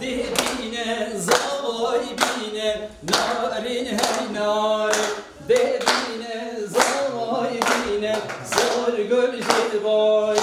دبینه زوای بینه نارین هی ناره دبینه زوای بینه زور گل جدوای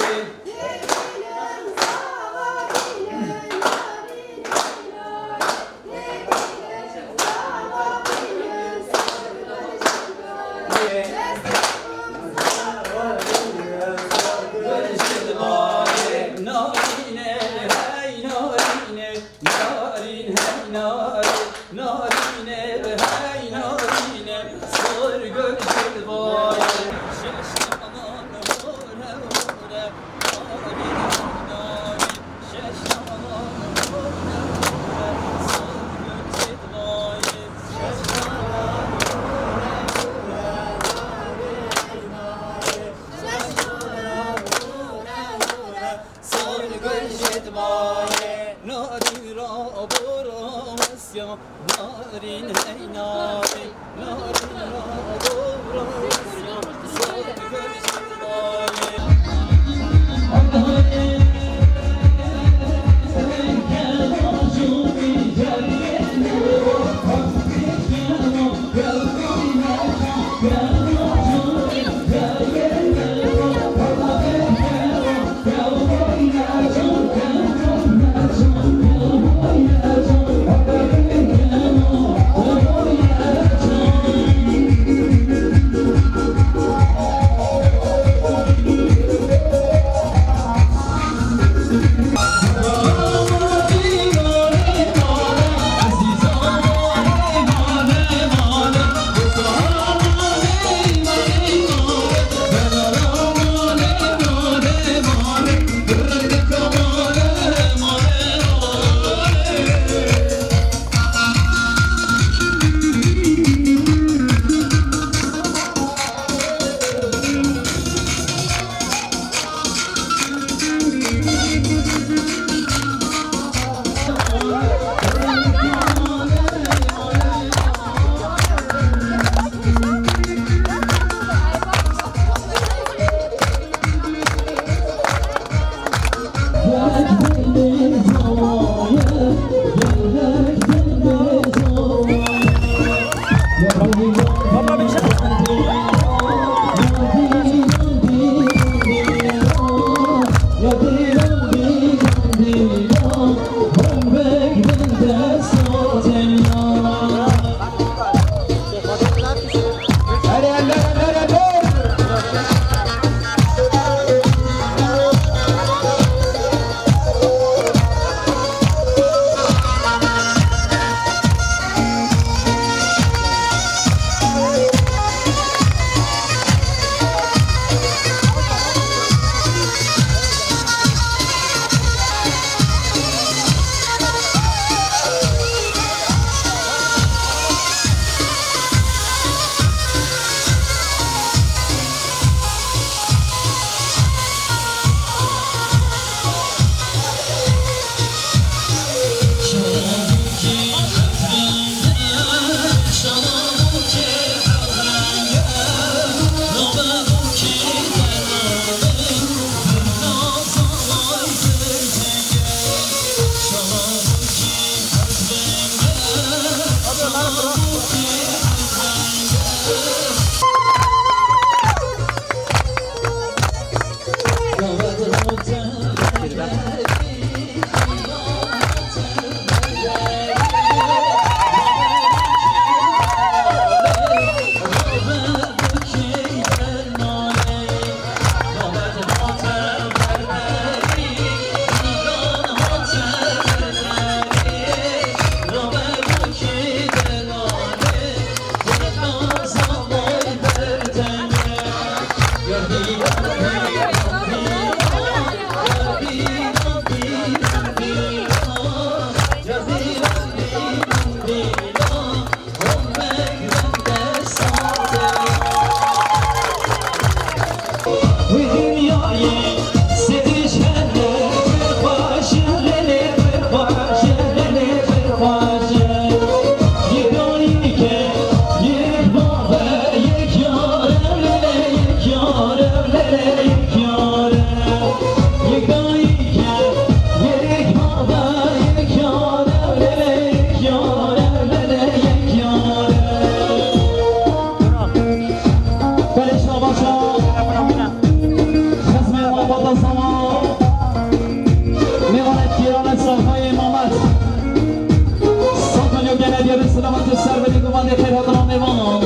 گمانده خیرات را میوان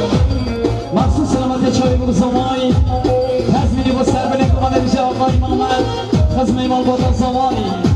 مخصوص سلامتی چای بگذامای تزمینی با سر بلی گمانده بیشه آقای محمد خزمه مال با تزامانی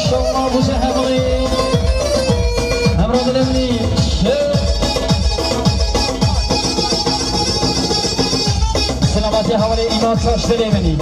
ماشاءالله ابو شهباغي همراه دلمنی سلامتی حوالی ایمان تاش دلیمنی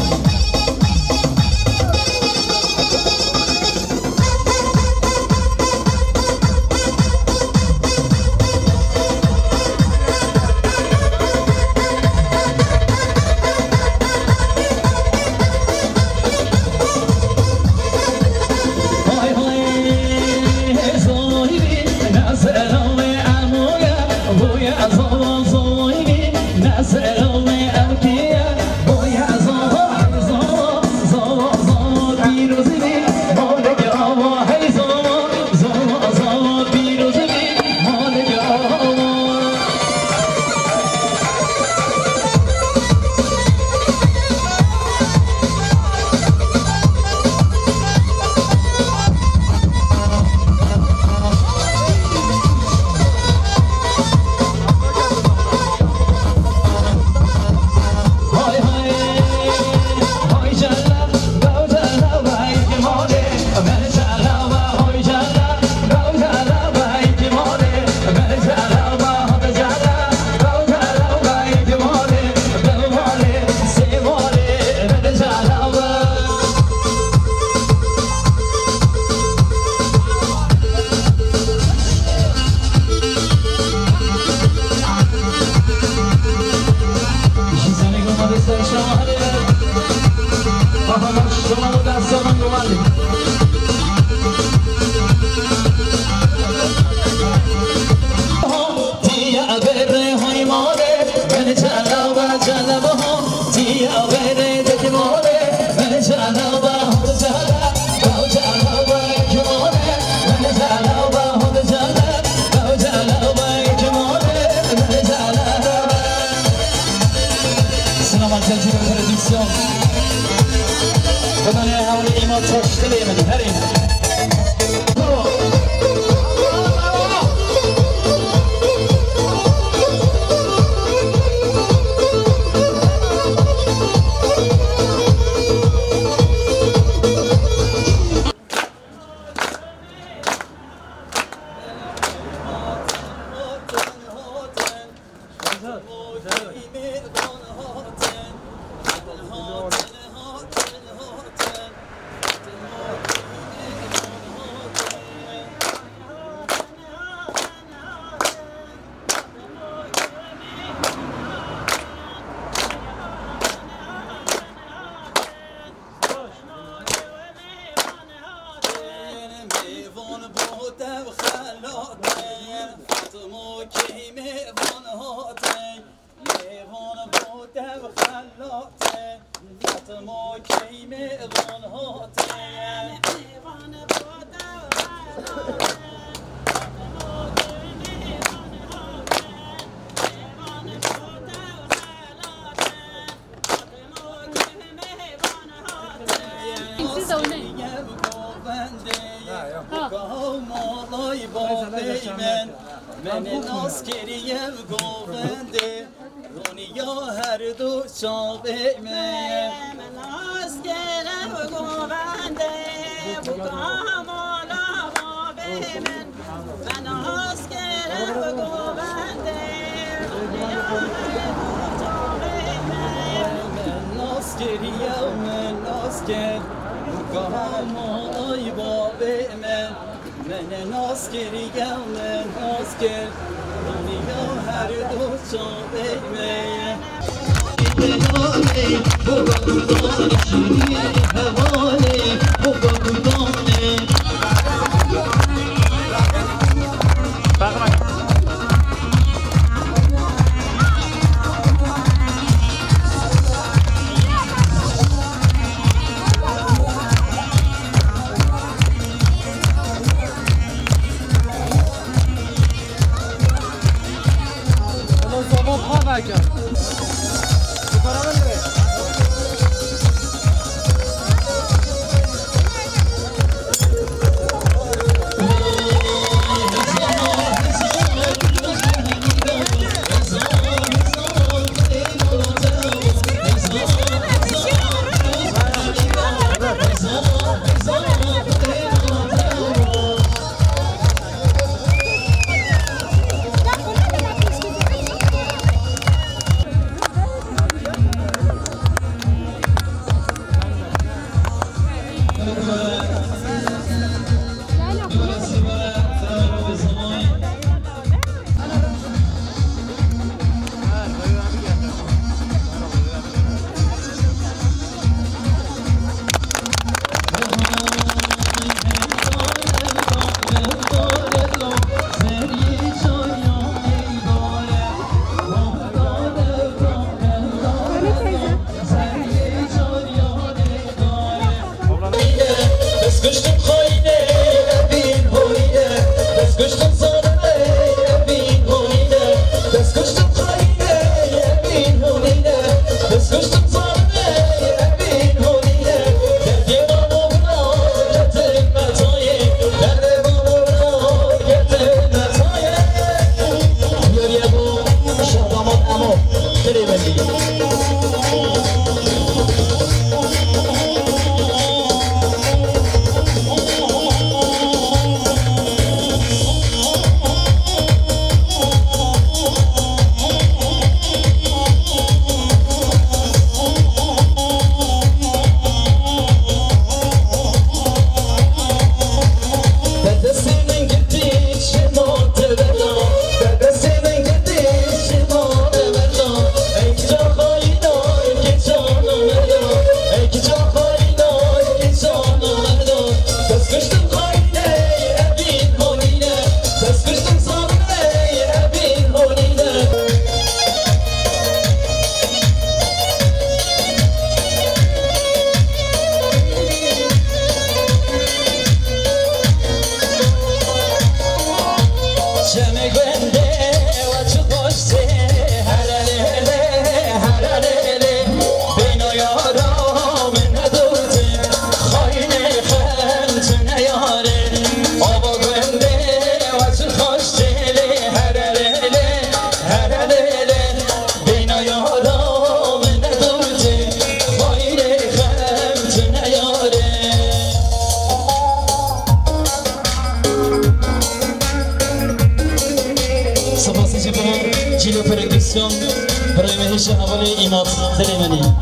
برای مهش اول ایمات سلیمانی ها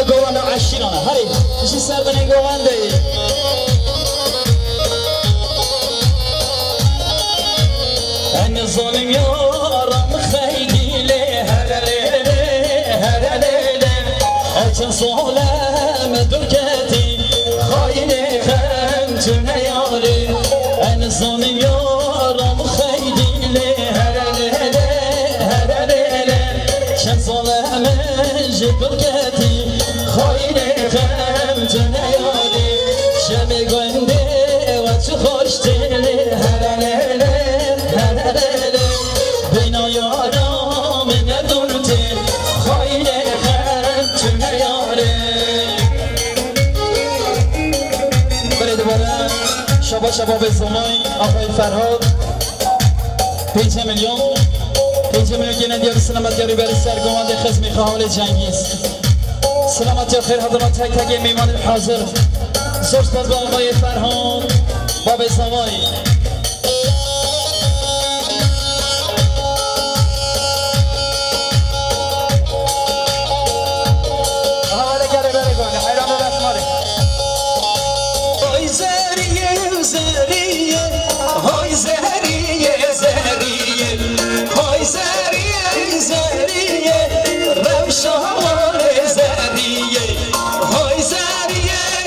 گوانده عشیرانه هری بشی سر بنی گوانده ان ظالم یارم خیلی هر لیله اچن سالم درکتی خاینه خم تو نیاری ان ظالم یارم خیلی هر لیله چن سالم درکتی خاینه خم تو نیاری شب گنده و تو خوش دلی هر لیله بینا یارم ندونته خواهیده خم تو نیاره بله دوباره شبا به زمای آقای فرهاد 5 میلیون که ندیار سلامت یاری بر سرگوند خزمی خواهال جنگیز سلامت یا خیر حضرات تک تک میمان حاضر زرش باز با آقای فرهاد با به زمای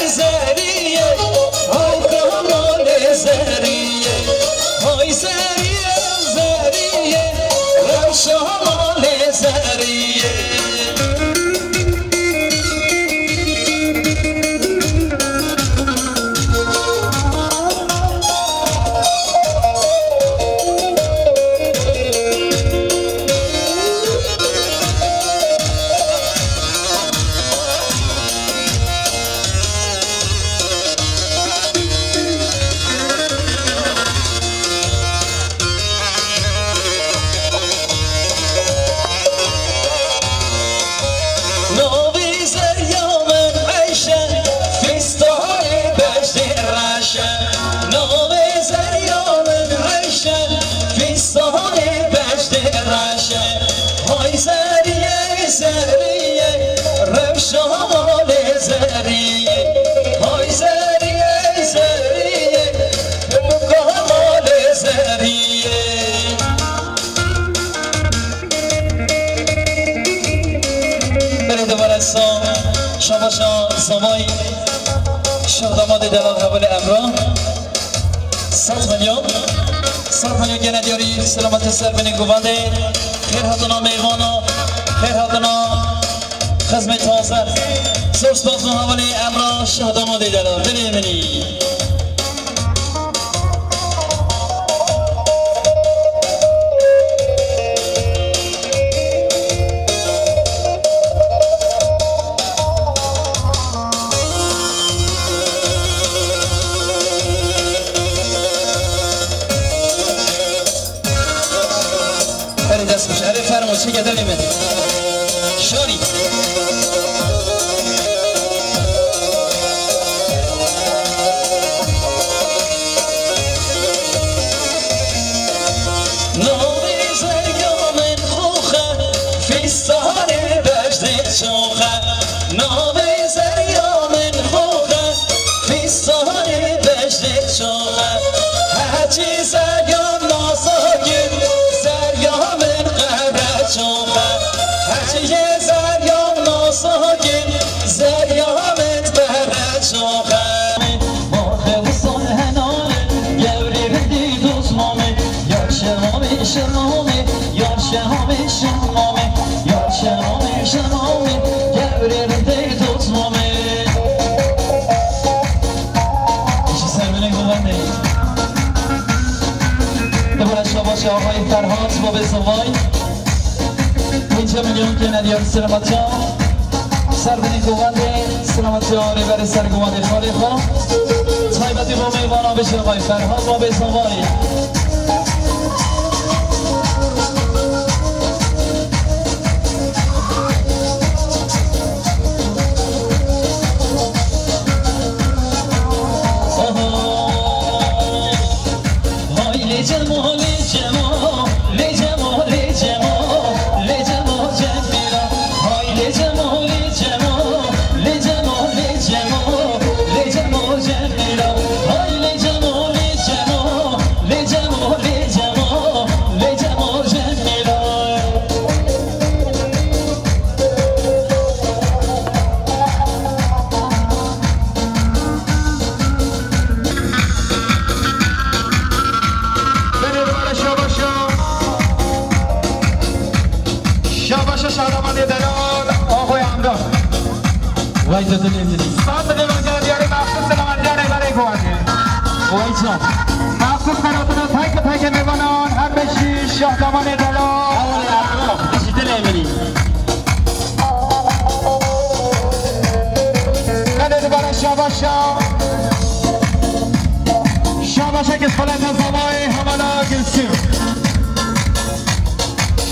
زریه های کمال زریه برسا شباشا زمای شهداماد دلال قبل امرا 100 میلیون گنه دیاری سلامت سر بینی گوانده خیر هاتنا میوانا خیر هاتنا خزمه تازر سرس باز محاولی امرا شهداماد دلال بینی منی چه گدلی من شاری نوی زریامن خوخه فیستان بجد چوخه نوی زریامن خوخه فیستان بجد چوخه هرچی زریام ناساگیر زریامن هرچی زریام ناساگین زریامت بهرد شوخه ماخه و سالهنانه گوری بدی دوزمامه یار شمامه شمامه یار شمامه شمامه یار شمامه شمامه گوری بدی دوزمامه ایشی سر بینه گوانده دوباره شباشه آقای فرهاد باب زوای 5 میلیون که ندیار سلامت ها سر بینی گوانده سلامت ها ریبر سر گوانده خالی خواه طایبتی با میوانا بشه آقای فرهاد با به زوای وای دادن نمیدی ساعت دیوانجان دیاری مخصوص سلامتیانه برای گوانده وای جان مخصوص براتون تک میوانان هر بشی شهدامان دلال اول اطراف بشیده نمیدی کنه دوباره شاباشا شاباشا که سپلت زمای همانا گلسیم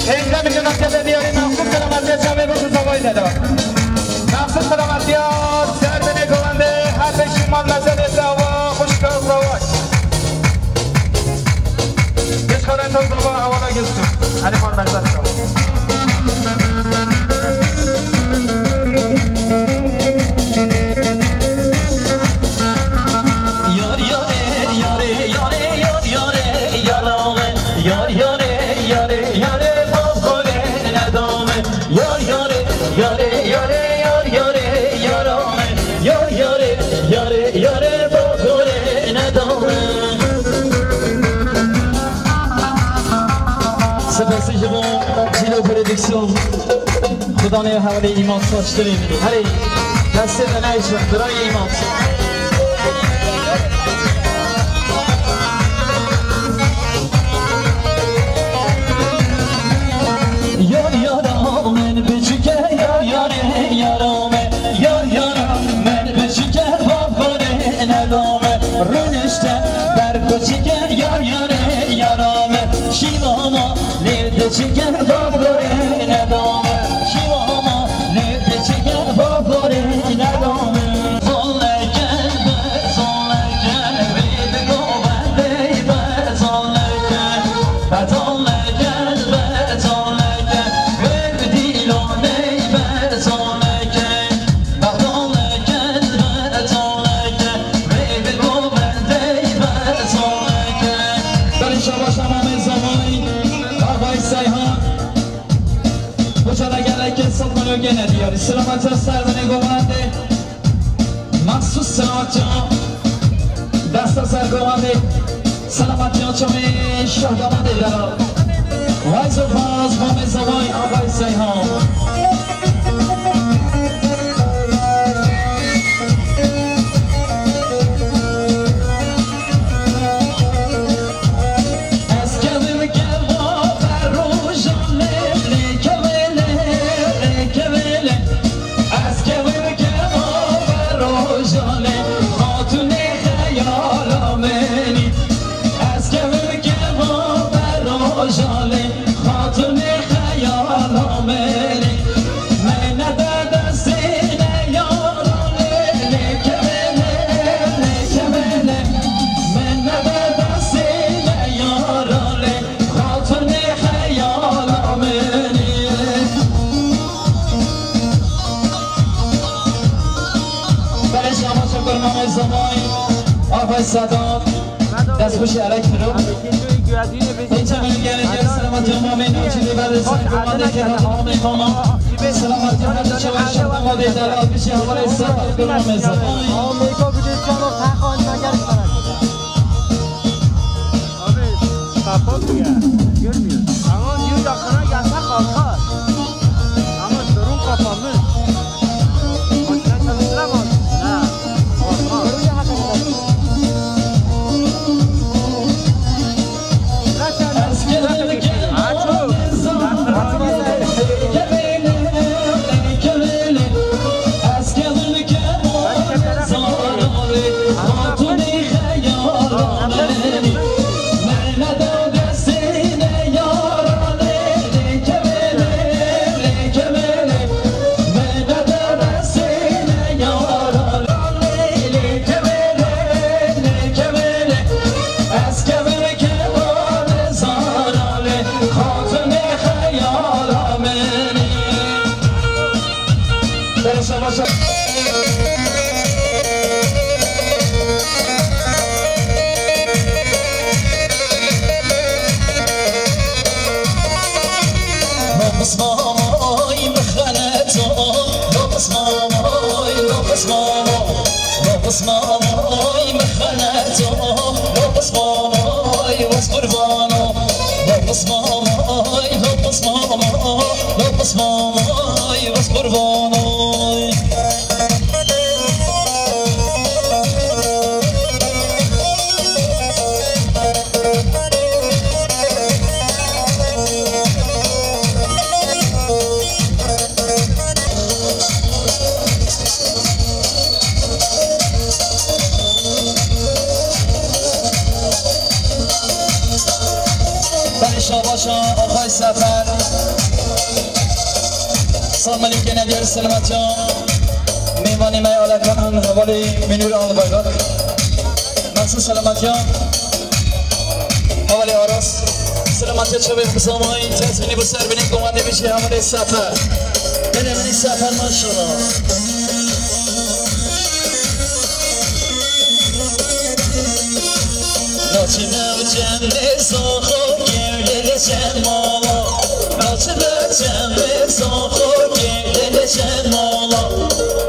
اینجا میگنم که دیاری مخصوص سلامتی جامعه بسو زمای دلال مخصوص سلامتیان سر بینه گوانده هر بشی مال نزد زوا خوشکا و زواج گش کنه تا زوا حوالا گلسیم هنی مال نزد زوا سپاسی جوان جیلو پردیکسیون خدا نه حوالی ایمان ساچته میبینی هری دست نهیش وقت برای ایمان یار یارا من بچکه یار یاره یارامه یار یارا من بچکه باب کنه ندامه رونشته بر کچکه یار یاره یارامه شیواما لیده چکه باب کنه ندامه شیواما لیده چکه باب کنه ندامه زونه کن بزن سلامتی ها سرمنه گوانده مخصوص سلامتی ها دست ها سرگوانده سلامتی ها چمه شهدامنده دارا وایز و فاز با مزوای آقای سیهان سادات دست خوشی علک رو اینجا میگن یه سلامتی ما می نوچیدی بعد سلامتی که ها می کنم سلامتی ما چه شما ما دیدار بشی حواله سفر کنم زبان آمریکا بده چانو تخان نگر کنن abi kapat ya görmüyor ama diyor yakına gelse kalkar ama sorun kapanmış makine çalıştıramaz ha آقای سفر سلمانی که ندیار سلامت جان میمانی می آلکان حوالی منور آل بایگار مخصوص سلامت جان حوالی آراس سلامت جان چوه بسام های تزمینی بسر بینید گمانده بشه حوالی سفر بینه منی سفر ماشالله ناچی نو جنده ساخو گرده شمالا ناچی نو جنده ساخو گرده شمالا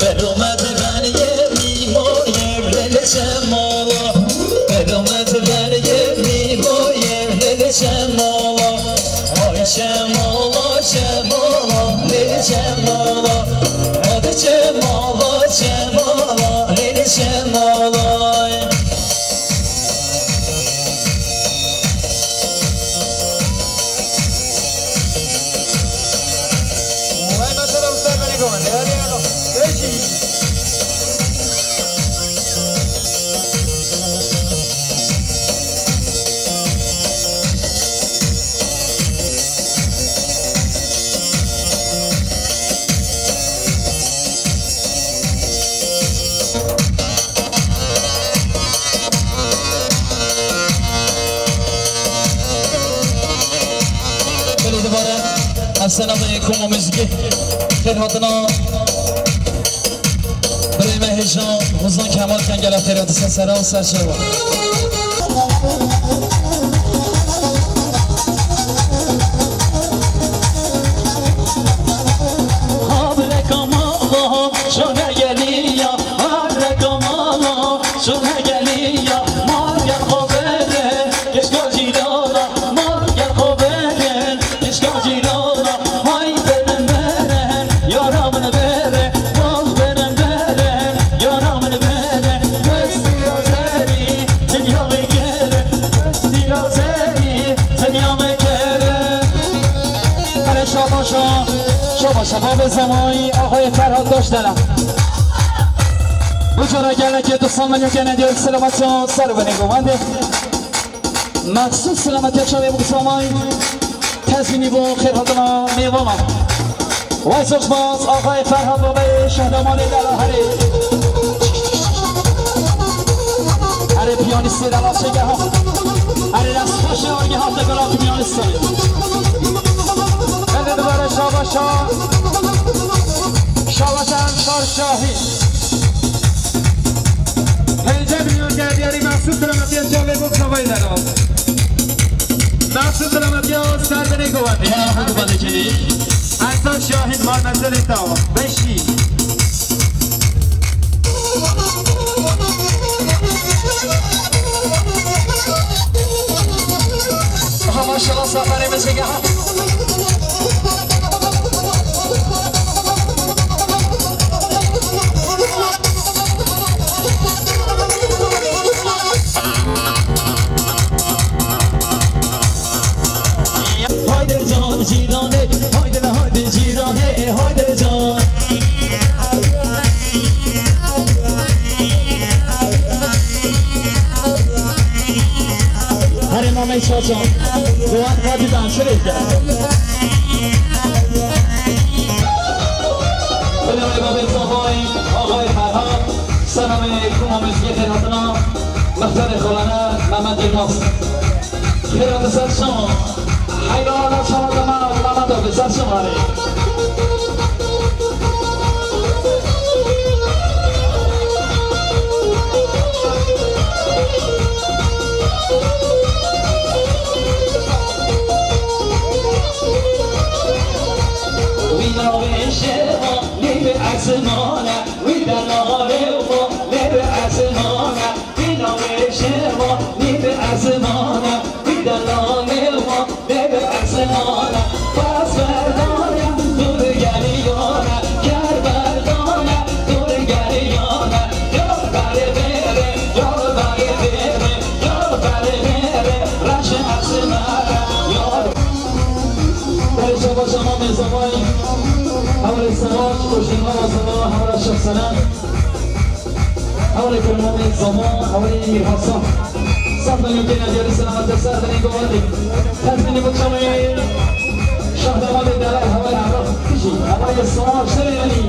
بدومت من یه میمو گرده شمالا بدومت من یه میمو گرده شمالا آی شمالا شمالا لیل شمالا آی شمالا شمالا لیل شمالا السلام عليكم ومزقي خير هاتنا برای مهجان وزن کمال کنگل خیرات سسره و سرشوا قابل کمال زمانی آقای فرهاد داشتنم بجورا گلن که دوستان من یوگنه دیار سلامتیان سر و بنگوانده مخصوص سلامتی شما بگسامای تزمینی با خیرهاتنا میوامم وای سخباز آقای فرهاد بابای شهدامان دلا هره پیانیستی دلا شگه ها هره دست خوش آرگه ها دگرا که پیانیستی بده دوباره شاباشا شاباشا انصار شاهی هیجه بیون گردیاری مخصوص سلامتی جاوه بگسامای دلا مخصوص سلامتی ها سر بنه گوانده گوانده کنی انصار شاهین مال منزل داوا بشی ماشاءالله سفری مسیگه ها haydi can jirane haydi jirane haydi can هر امام شاهجان دوان قادی دانشره کرد بله بابی صاحبای آقای فرهاد سلام کوما مزگی خیراتنا مختار خلانه محمد جناس خیرات سر شما حیرانا شما دماغ محمد آبی سر شما ری عزمانه ويدا ناريومو لبي عزمانه بينا ويشيمو لبي عزمانه ويدا ناريومو لبي عزمانه باز بردانه دور گریانه گر بردانه دور گریانه یار بره بره یار بره بره یار بره بره رش عزمانه یار بره شما شما مزمایی حول السماج كوشين الله صلاة حول الشخصنا حول كل مؤمن الزمان حول يمير حصة صفا يمكن أن يرسل سلامة السادة نيكوالي تزميني بكشمي شهد أمام الدلال حول العرف تجي حول السماج سريني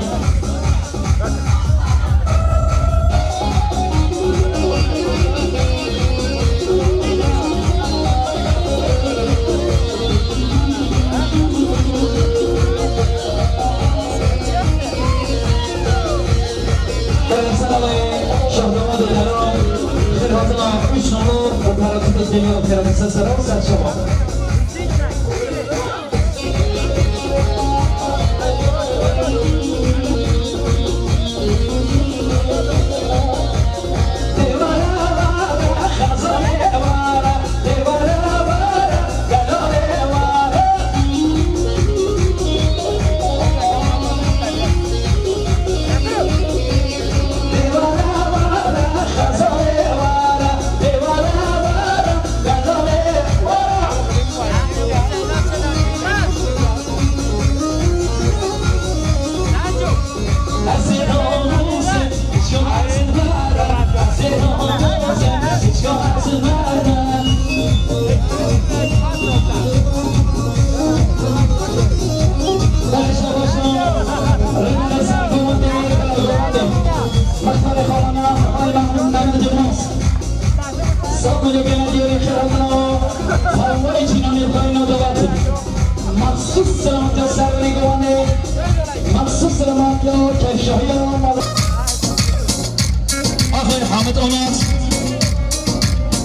آخر حامد آمد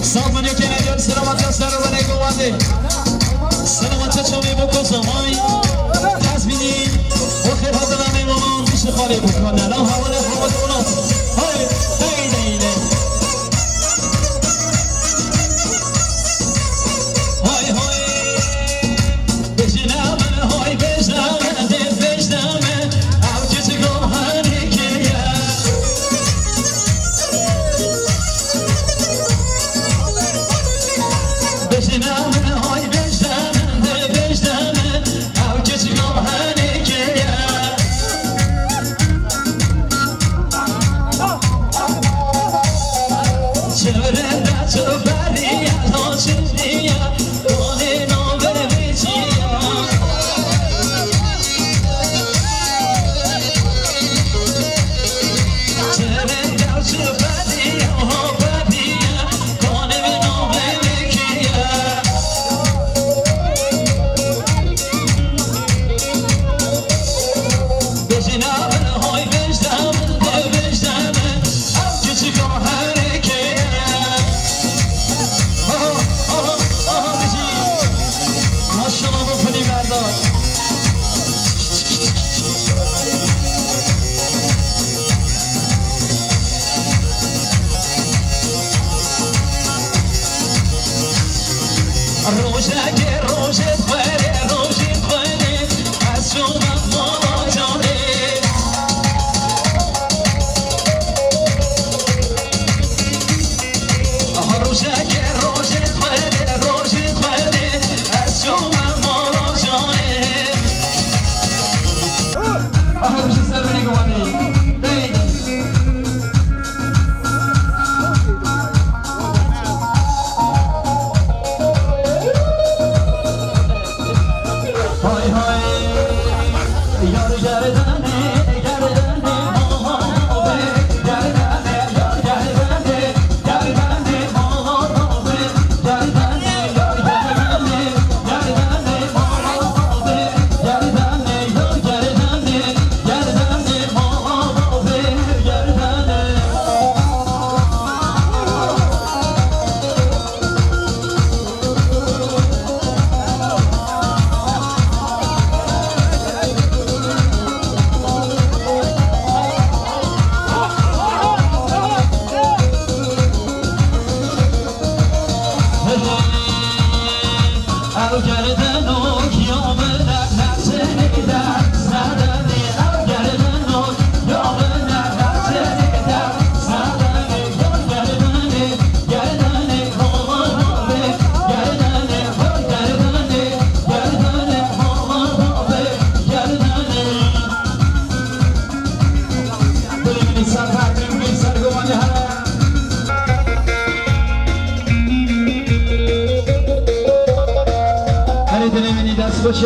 صاف من یکی ندیار سلامت سر و نگوانده سلامت چامی بکن زمانی تزمینی و خیر حضر نمیمانان پیش خالی بکن نلام حوال حامد آمد های دیده های های بجنامن های بجنامن دل بجنامن او کسی گوهانی که بجنامن های بجنامن دل بجنامن او کسی گوهانی که باشه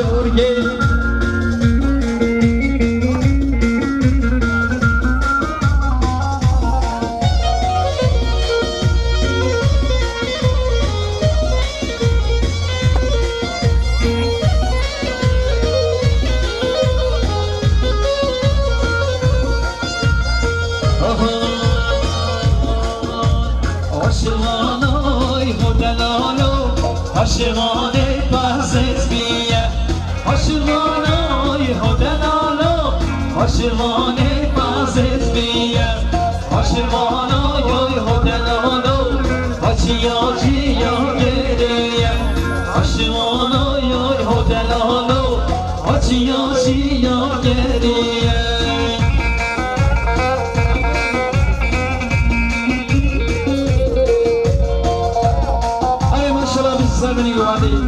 ارگه عاشقانه بحثت بیه عاشقانه هدنالو عاشقانه بحثت بیه عاشقانه هدنالو آچیا چیا گریه عاشقانه هدنالو آچیا چیا گریه Seven you are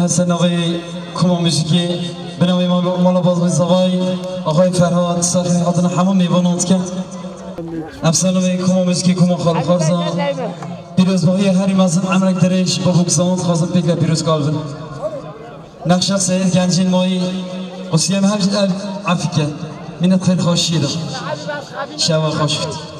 سنوی کما موسیقی به نام مالا بازوی زوای آقای فرهاد صاحب حاضر همه میوانند که افسانوی کما موسیقی کما خالق خارزا پیروز باقی هری مازن عمرک درش با بوکساند خواستم پیکر پیروز کالبن نقش سید گنجین مایی قصیم همچنین عفیکه منت خیلی خوشیده شبا خوش بود